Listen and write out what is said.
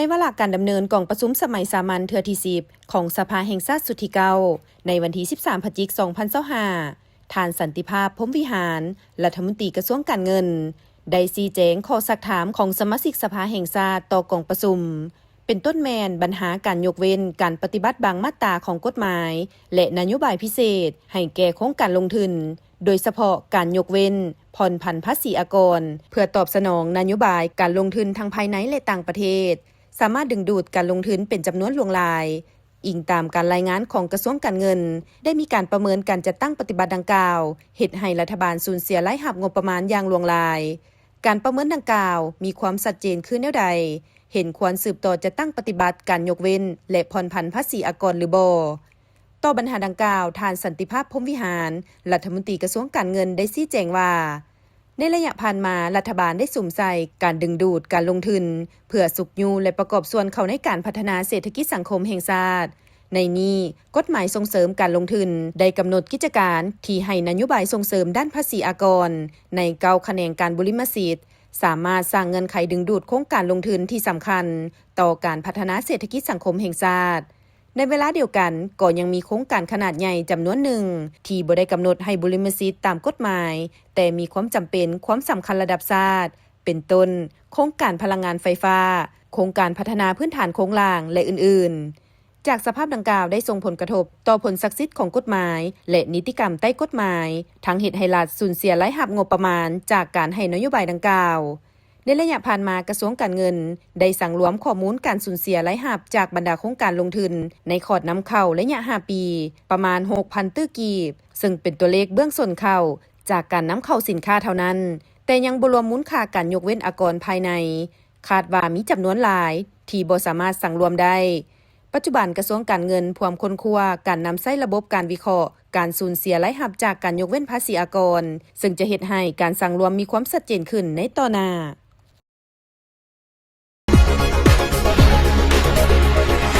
ในวาระการดำเนินกองประชุมสมัยสามัญเทื่อที่10ของสภาแห่งชาติสุดที่9ในวันที่13พฤศจิกายน2025ท่านสันติภาพพรหมวิหารรัฐมนตรีกระทรวงการเงินได้ชี้แจงข้อซักถามของสมาชิกสภาแห่งชาติต่อกองประชุมเป็นต้นแมนปัญหาการยกเว้นการปฏิบัติบางมาตราของกฎหมายและนโยบายพิเศษให้แก่โครงการลงทุนโดยเฉพาะการยกเว้นผ่อนผันภาษีอากรเพื่อตอบสนองนโยบายการลงทุนทั้งภายในและต่างประเทศสามารถดึงดูดการลงทุนเป็นจำนวนหลวงหลายอิงตามการรายงานของกระทรวงการเงินได้มีการประเมินการจัดตั้งปฏิบัติดังกล่าวเฮ็ดให้รัฐบาลสูญเสียรายรับงบประมาณอย่างหลวงหลายการประเมินดังกล่าวมีความชัดเจนคือแนวใดเห็นควรสืบต่อจะตั้งปฏิบัติการยกเว้นและผ่อนผันภาษีอากรหรือบ่ต่อปัญหาดังกล่าวท่านสันติภาพพรหมวิหารรัฐมนตรีกระทรวงการเงินได้ชี้แจงว่าในระยะผ่านมารัฐบาลได้สุ่มใส่การดึงดูดการลงทุนเพื่อสุกยูและประกอบส่วนเข้าในการพัฒนาเศรษฐกิจสังคมแห่งชาติในนี้กฎหมายส่งเสริมการลงทุนได้กำหนดกิจการที่ให้นโยบายส่งเสริมด้านภาษีอากรใน9แขนงการบริมสิทธิ์สามารถสร้างเงื่อนไขดึงดูดโครงการลงทุนที่สำคัญต่อการพัฒนาเศรษฐกิจสังคมแห่งชาติในเวลาเดียวกันก็ยังมีโครงการขนาดใหญ่จำนวนหนึ่งที่บ่ได้กำหนดให้บริมสิทธิ์ตามกฎหมายแต่มีความจำเป็นความสำคัญระดับชาติเป็นต้นโครงการพลังงานไฟฟ้าโครงการพัฒนาพื้นฐานโครงล่างและอื่นๆจากสภาพดังกล่าวได้ส่งผลกระทบต่อผลศักดิ์สิทธิ์ของกฎหมายและนิติกรรมใต้กฎหมายทั้งเหตุให้รัฐสูญเสียรายรับงบประมาณจากการให้นโยบายดังกล่าวในระยะผ่านมากระทรวงการเงินได้สั่งรวมข้อมูลการสูญเสียรายรับจากบรรดาโครงการลงทุนในขอดนำเข้าระยะ5ปีประมาณ 6,000 ตื้อกีบซึ่งเป็นตัวเลขเบื้องต้นเข้าจากการนำเข้าสินค้าเท่านั้นแต่ยังบ่รวมมูลค่าการยกเว้นอากรภายในคาดว่ามีจำนวนหลายที่บ่สามารถสั่งรวมได้ปัจจุบันกระทรวงการเงินพร้อมค้นคว้าการนำใช้ระบบการวิเคราะห์การสูญเสียรายรับจากการยกเว้นภาษีอากรซึ่งจะเฮ็ดให้การสั่งรวมมีความชัดเจนขึ้นในต่อหน้า